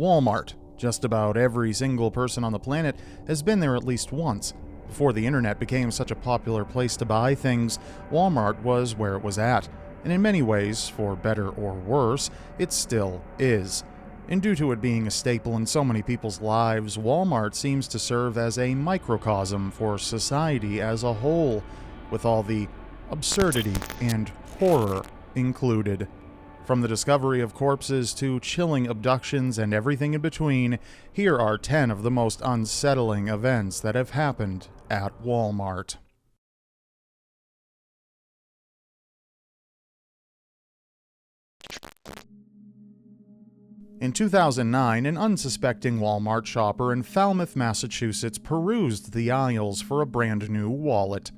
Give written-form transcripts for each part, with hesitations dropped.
Walmart. Just about every single person on the planet has been there at least once. Before the internet became such a popular place to buy things, Walmart was where it was at, and in many ways, for better or worse, it still is. And due to it being a staple in so many people's lives, Walmart seems to serve as a microcosm for society as a whole, with all the absurdity and horror included. From the discovery of corpses to chilling abductions and everything in between, here are 10 of the most unsettling events that have happened at Walmart. In 2009, an unsuspecting Walmart shopper in Falmouth, Massachusetts perused the aisles for a brand new wallet.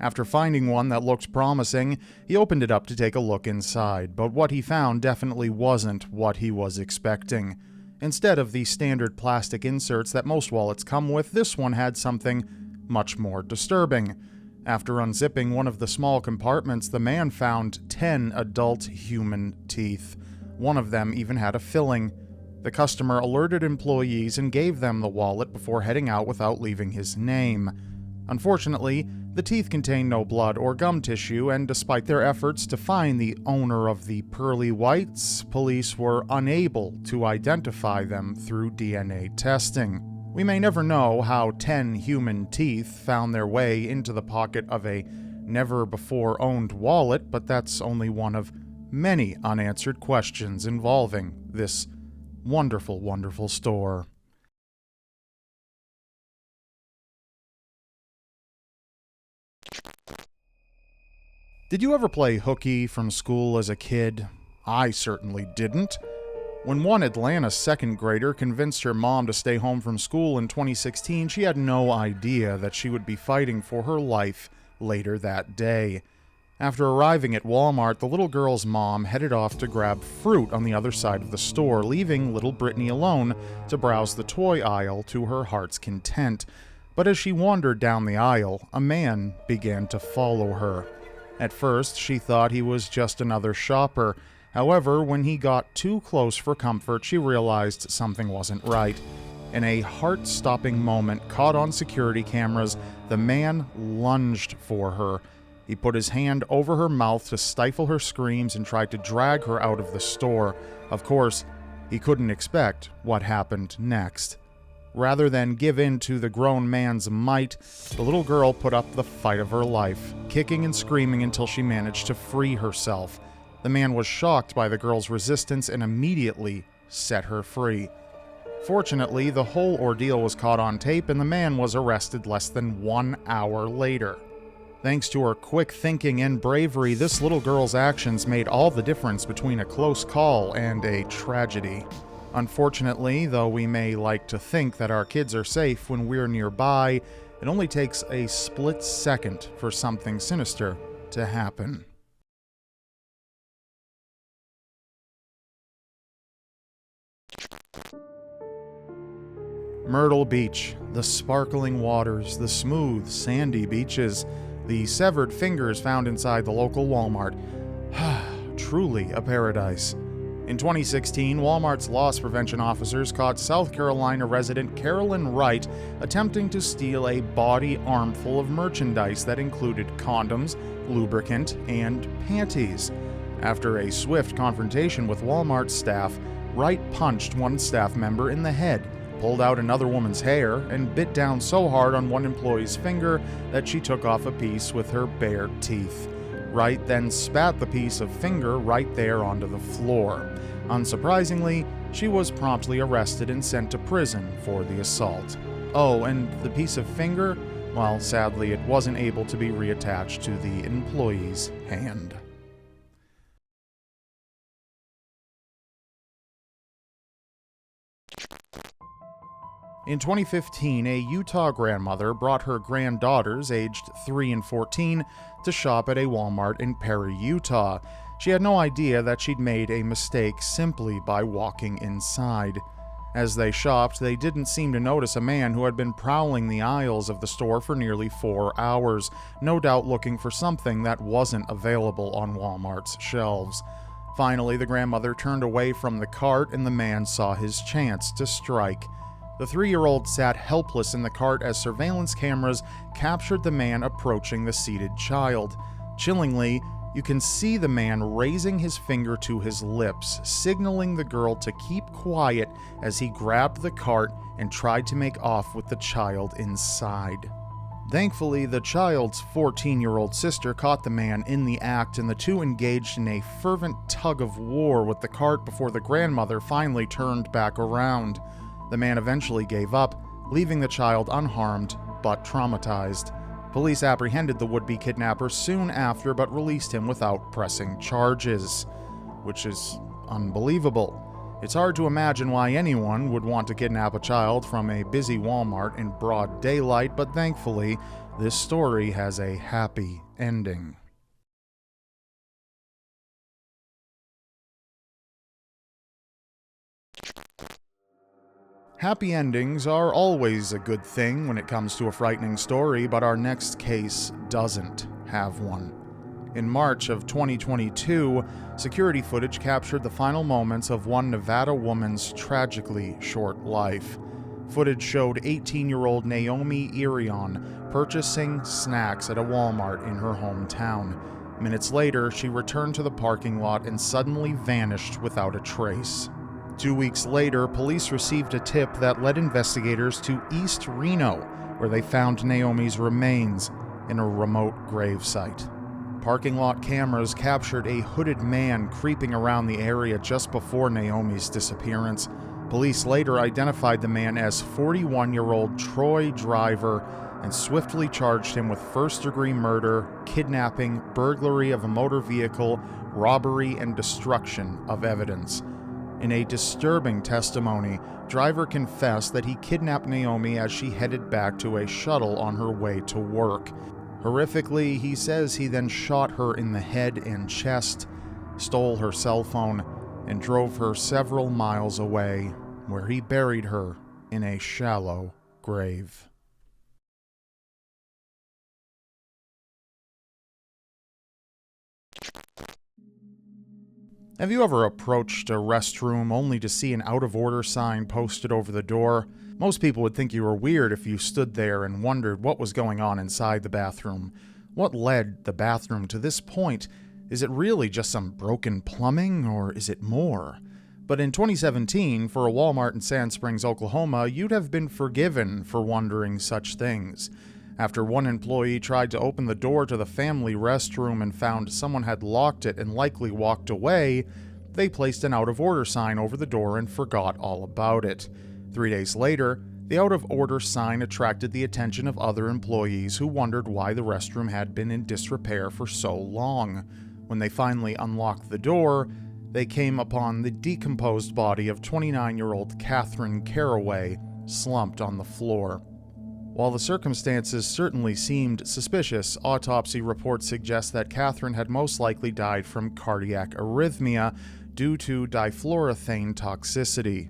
After finding one that looked promising, he opened it up to take a look inside, but what he found definitely wasn't what he was expecting. Instead of the standard plastic inserts that most wallets come with, this one had something much more disturbing. After unzipping one of the small compartments, the man found 10 adult human teeth. One of them even had a filling. The customer alerted employees and gave them the wallet before heading out without leaving his name. Unfortunately, the teeth contained no blood or gum tissue, and despite their efforts to find the owner of the pearly whites, police were unable to identify them through DNA testing. We may never know how 10 human teeth found their way into the pocket of a never-before-owned wallet, but that's only one of many unanswered questions involving this wonderful, wonderful store. Did you ever play hooky from school as a kid? I certainly didn't. When one Atlanta second grader convinced her mom to stay home from school in 2016, she had no idea that she would be fighting for her life later that day. After arriving at Walmart, the little girl's mom headed off to grab fruit on the other side of the store, leaving little Brittany alone to browse the toy aisle to her heart's content. But as she wandered down the aisle, a man began to follow her. At first, she thought he was just another shopper. However, when he got too close for comfort, she realized something wasn't right. In a heart-stopping moment caught on security cameras, the man lunged for her. He put his hand over her mouth to stifle her screams and tried to drag her out of the store. Of course, he couldn't expect what happened next. Rather than give in to the grown man's might, the little girl put up the fight of her life, kicking and screaming until she managed to free herself. The man was shocked by the girl's resistance and immediately set her free. Fortunately, the whole ordeal was caught on tape and the man was arrested less than 1 hour later. Thanks to her quick thinking and bravery, this little girl's actions made all the difference between a close call and a tragedy. Unfortunately, though we may like to think that our kids are safe when we're nearby, it only takes a split second for something sinister to happen. Myrtle Beach, the sparkling waters, the smooth, sandy beaches, the severed fingers found inside the local Walmart. Truly a paradise. In 2016, Walmart's loss prevention officers caught South Carolina resident Carolyn Wright attempting to steal a body armful of merchandise that included condoms, lubricant, and panties. After a swift confrontation with Walmart staff, Wright punched one staff member in the head, pulled out another woman's hair, and bit down so hard on one employee's finger that she took off a piece with her bare teeth. Wright then spat the piece of finger right there onto the floor. Unsurprisingly, she was promptly arrested and sent to prison for the assault. Oh, and the piece of finger? Well, sadly, it wasn't able to be reattached to the employee's hand. In 2015, a Utah grandmother brought her granddaughters, aged 3 and 14, to shop at a Walmart in Perry, Utah. She had no idea that she'd made a mistake simply by walking inside. As they shopped, they didn't seem to notice a man who had been prowling the aisles of the store for nearly 4 hours, no doubt looking for something that wasn't available on Walmart's shelves. Finally, the grandmother turned away from the cart and the man saw his chance to strike. The 3-year-old sat helpless in the cart as surveillance cameras captured the man approaching the seated child. Chillingly, you can see the man raising his finger to his lips, signaling the girl to keep quiet as he grabbed the cart and tried to make off with the child inside. Thankfully, the child's 14-year-old sister caught the man in the act, and the two engaged in a fervent tug of war with the cart before the grandmother finally turned back around. The man eventually gave up, leaving the child unharmed but traumatized. Police apprehended the would-be kidnapper soon after but released him without pressing charges, which is unbelievable. It's hard to imagine why anyone would want to kidnap a child from a busy Walmart in broad daylight, but thankfully, this story has a happy ending. Happy endings are always a good thing when it comes to a frightening story, but our next case doesn't have one. In March of 2022, security footage captured the final moments of one Nevada woman's tragically short life. Footage showed 18-year-old Naomi Irion purchasing snacks at a Walmart in her hometown. Minutes later, she returned to the parking lot and suddenly vanished without a trace. 2 weeks later, police received a tip that led investigators to East Reno, where they found Naomi's remains in a remote gravesite. Parking lot cameras captured a hooded man creeping around the area just before Naomi's disappearance. Police later identified the man as 41-year-old Troy Driver and swiftly charged him with first-degree murder, kidnapping, burglary of a motor vehicle, robbery, and destruction of evidence. In a disturbing testimony, Driver confessed that he kidnapped Naomi as she headed back to a shuttle on her way to work. Horrifically, he says he then shot her in the head and chest, stole her cell phone, and drove her several miles away, where he buried her in a shallow grave. Have you ever approached a restroom only to see an out-of-order sign posted over the door? Most people would think you were weird if you stood there and wondered what was going on inside the bathroom. What led the bathroom to this point? Is it really just some broken plumbing, or is it more? But in 2017, for a Walmart in Sand Springs, Oklahoma, you'd have been forgiven for wondering such things. After one employee tried to open the door to the family restroom and found someone had locked it and likely walked away, they placed an out-of-order sign over the door and forgot all about it. 3 days later, the out-of-order sign attracted the attention of other employees who wondered why the restroom had been in disrepair for so long. When they finally unlocked the door, they came upon the decomposed body of 29-year-old Catherine Caraway, slumped on the floor. While the circumstances certainly seemed suspicious, autopsy reports suggest that Catherine had most likely died from cardiac arrhythmia due to difluorothane toxicity.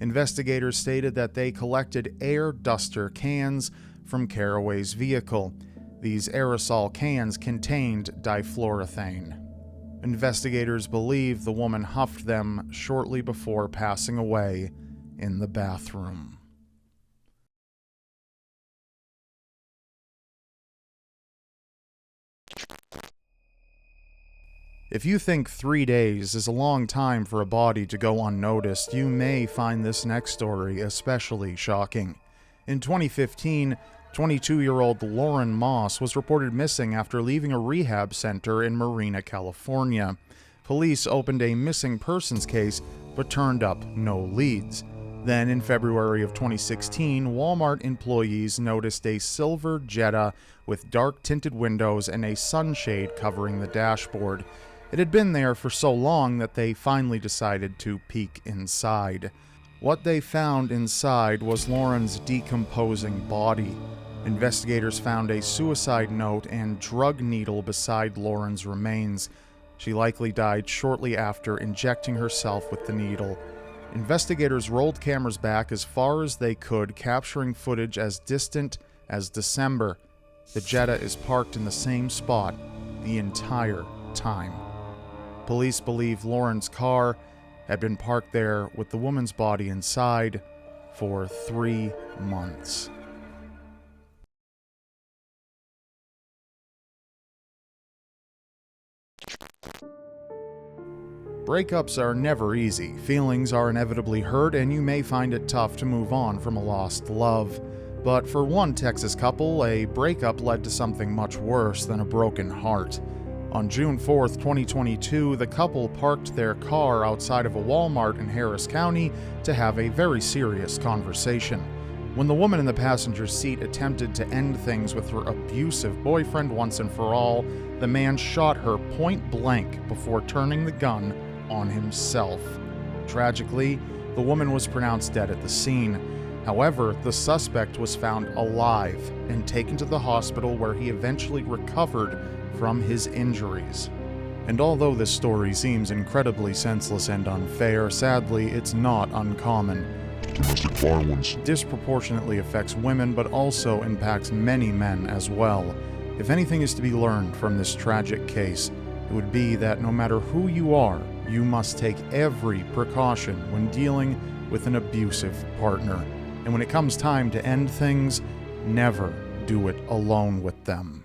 Investigators stated that they collected air duster cans from Caraway's vehicle. These aerosol cans contained difluorothane. Investigators believe the woman huffed them shortly before passing away in the bathroom. If you think 3 days is a long time for a body to go unnoticed, you may find this next story especially shocking. In 2015, 22-year-old Lauren Moss was reported missing after leaving a rehab center in Marina, California. Police opened a missing persons case, but turned up no leads. Then, in February of 2016, Walmart employees noticed a silver Jetta with dark-tinted windows and a sunshade covering the dashboard. It had been there for so long that they finally decided to peek inside. What they found inside was Lauren's decomposing body. Investigators found a suicide note and drug needle beside Lauren's remains. She likely died shortly after injecting herself with the needle. Investigators rolled cameras back as far as they could, capturing footage as distant as December. The Jetta is parked in the same spot the entire time. Police believe Lauren's car had been parked there with the woman's body inside for 3 months. Breakups are never easy. Feelings are inevitably hurt, and you may find it tough to move on from a lost love. But for one Texas couple, a breakup led to something much worse than a broken heart. On June 4th, 2022, the couple parked their car outside of a Walmart in Harris County to have a very serious conversation. When the woman in the passenger seat attempted to end things with her abusive boyfriend once and for all, the man shot her point blank before turning the gun on himself. Tragically, the woman was pronounced dead at the scene. However, the suspect was found alive and taken to the hospital where he eventually recovered from his injuries. And although this story seems incredibly senseless and unfair, sadly, it's not uncommon. Domestic violence Disproportionately affects women, but also impacts many men as well. If anything is to be learned from this tragic case, it would be that no matter who you are, you must take every precaution when dealing with an abusive partner. And when it comes time to end things, never do it alone with them.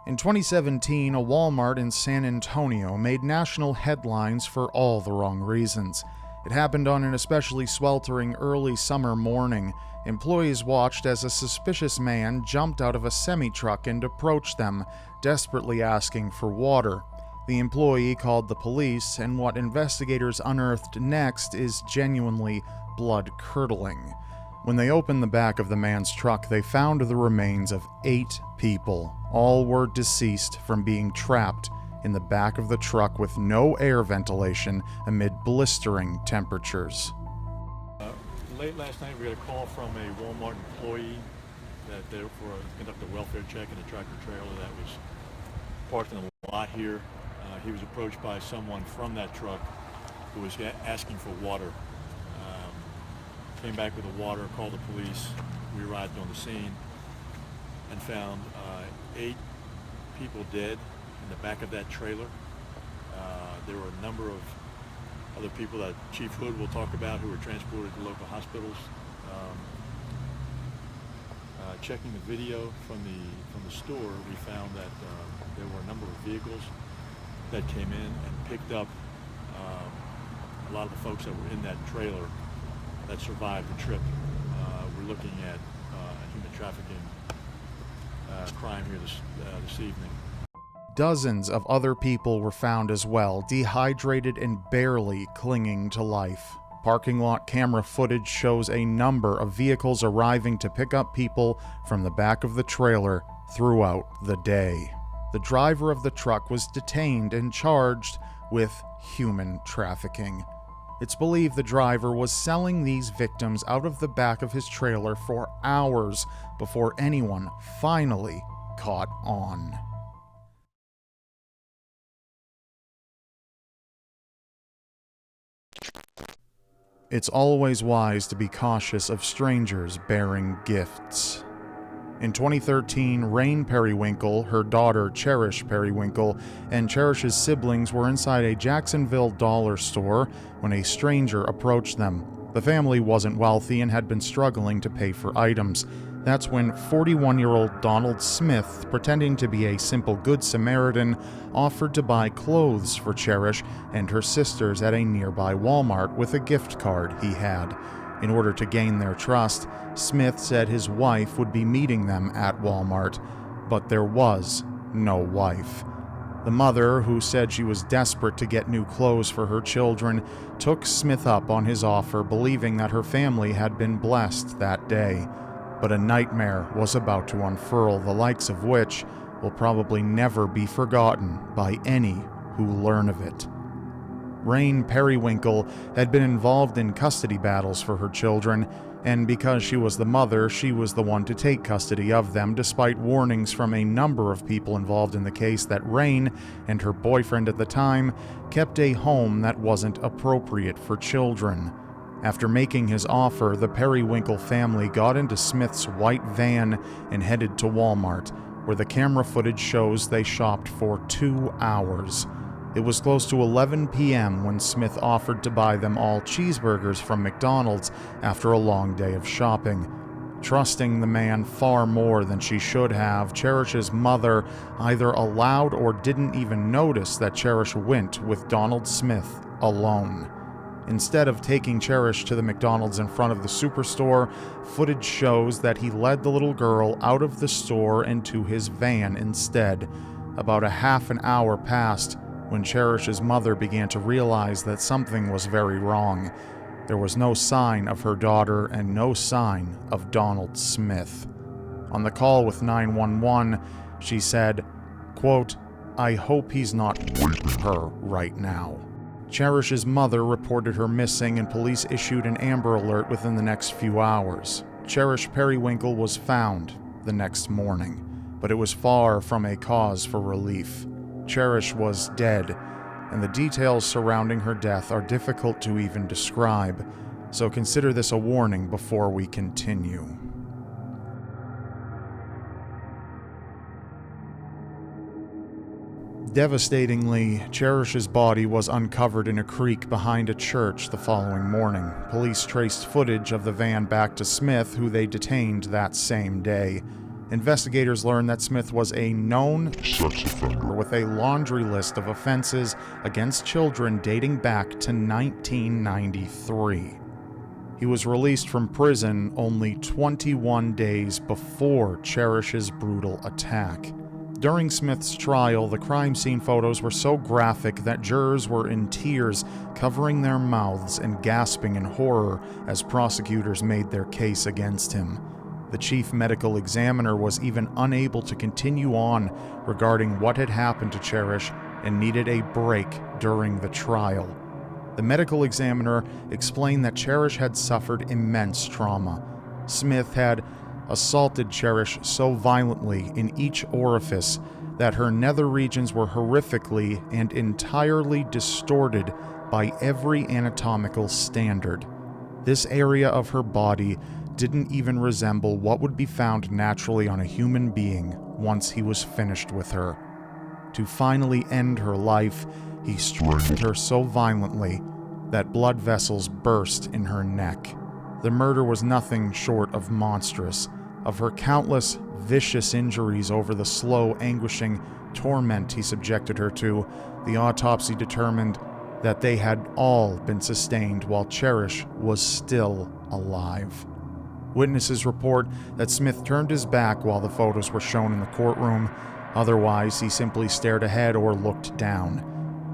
In 2017, a Walmart in San Antonio made national headlines for all the wrong reasons. It happened on an especially sweltering early summer morning. Employees watched as a suspicious man jumped out of a semi-truck and approached them, desperately asking for water. The employee called the police, and what investigators unearthed next is genuinely blood-curdling. When they opened the back of the man's truck, they found the remains of 8 people. All were deceased from being trapped in the back of the truck with no air ventilation amid blistering temperatures. Late last night, we got a call from a Walmart employee that they were conduct a welfare check in a tractor trailer that was parked in a lot here. He was approached by someone from that truck who was asking for water. Came back with the water, called the police. We arrived on the scene and found 8 people dead in the back of that trailer. There were a number of other people that Chief Hood will talk about who were transported to local hospitals. Checking the video from the store, we found that there were a number of vehicles that came in and picked up a lot of the folks that were in that trailer that survived the trip. We're looking at human trafficking crime here this evening. Dozens of other people were found as well, dehydrated and barely clinging to life. Parking lot camera footage shows a number of vehicles arriving to pick up people from the back of the trailer throughout the day. The driver of the truck was detained and charged with human trafficking. It's believed the driver was selling these victims out of the back of his trailer for hours before anyone finally caught on. It's always wise to be cautious of strangers bearing gifts. In 2013, Rain Perrywinkle, her daughter Cherish Perrywinkle, and Cherish's siblings were inside a Jacksonville dollar store when a stranger approached them. The family wasn't wealthy and had been struggling to pay for items. That's when 41-year-old Donald Smith, pretending to be a simple Good Samaritan, offered to buy clothes for Cherish and her sisters at a nearby Walmart with a gift card he had. In order to gain their trust, Smith said his wife would be meeting them at Walmart, but there was no wife. The mother, who said she was desperate to get new clothes for her children, took Smith up on his offer, believing that her family had been blessed that day. But a nightmare was about to unfurl, the likes of which will probably never be forgotten by any who learn of it. Rain Perrywinkle had been involved in custody battles for her children, and because she was the mother, she was the one to take custody of them, despite warnings from a number of people involved in the case that Rain and her boyfriend at the time kept a home that wasn't appropriate for children. After making his offer, the Perrywinkle family got into Smith's white van and headed to Walmart, where the camera footage shows they shopped for 2 hours. It was close to 11 p.m. when Smith offered to buy them all cheeseburgers from McDonald's after a long day of shopping. Trusting the man far more than she should have, Cherish's mother either allowed or didn't even notice that Cherish went with Donald Smith alone. Instead of taking Cherish to the McDonald's in front of the superstore, footage shows that he led the little girl out of the store and to his van instead. About a half an hour passed when Cherish's mother began to realize that something was very wrong. There was no sign of her daughter and no sign of Donald Smith. On the call with 911, she said, quote, "I hope he's not raping her right now." Cherish's mother reported her missing and police issued an Amber Alert within the next few hours. Cherish Perrywinkle was found the next morning, but it was far from a cause for relief. Cherish was dead, and the details surrounding her death are difficult to even describe, so consider this a warning before we continue. Devastatingly, Cherish's body was uncovered in a creek behind a church the following morning. Police traced footage of the van back to Smith, who they detained that same day. Investigators learned that Smith was a known sex offender with a laundry list of offenses against children dating back to 1993. He was released from prison only 21 days before Cherish's brutal attack. During Smith's trial, the crime scene photos were so graphic that jurors were in tears, covering their mouths and gasping in horror as prosecutors made their case against him. The chief medical examiner was even unable to continue on regarding what had happened to Cherish and needed a break during the trial. The medical examiner explained that Cherish had suffered immense trauma. Smith had assaulted Cherish so violently in each orifice that her nether regions were horrifically and entirely distorted by every anatomical standard. This area of her body didn't even resemble what would be found naturally on a human being once he was finished with her. To finally end her life, he strangled her so violently that blood vessels burst in her neck. The murder was nothing short of monstrous. Of her countless, vicious injuries over the slow, anguishing torment he subjected her to, the autopsy determined that they had all been sustained while Cherish was still alive. Witnesses report that Smith turned his back while the photos were shown in the courtroom. Otherwise, he simply stared ahead or looked down.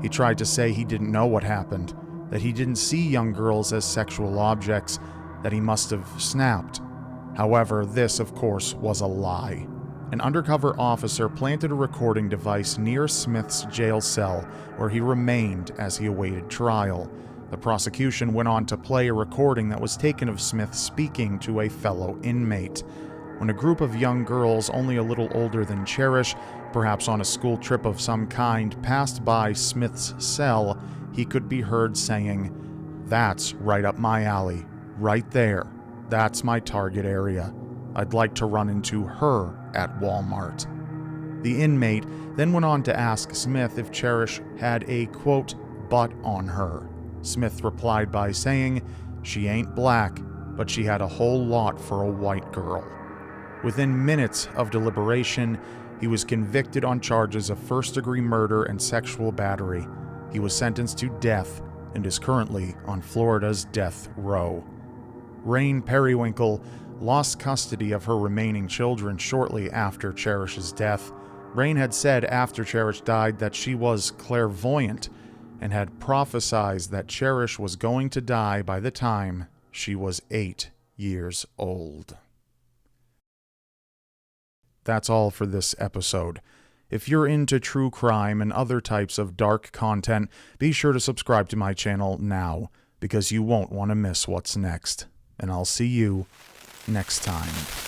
He tried to say he didn't know what happened, that he didn't see young girls as sexual objects, that he must have snapped. However, this, of course, was a lie. An undercover officer planted a recording device near Smith's jail cell, where he remained as he awaited trial. The prosecution went on to play a recording that was taken of Smith speaking to a fellow inmate. When a group of young girls only a little older than Cherish, perhaps on a school trip of some kind, passed by Smith's cell, he could be heard saying, "That's right up my alley. Right there. That's my target area. I'd like to run into her at Walmart." The inmate then went on to ask Smith if Cherish had a, quote, butt on her. Smith replied by saying, "She ain't black, but she had a whole lot for a white girl." Within minutes of deliberation, he was convicted on charges of first-degree murder and sexual battery. He was sentenced to death and is currently on Florida's death row. Rain Perrywinkle lost custody of her remaining children shortly after Cherish's death. Rain had said after Cherish died that she was clairvoyant and had prophesied that Cherish was going to die by the time she was 8 years old. That's all for this episode. If you're into true crime and other types of dark content, be sure to subscribe to my channel now, because you won't want to miss what's next. And I'll see you next time.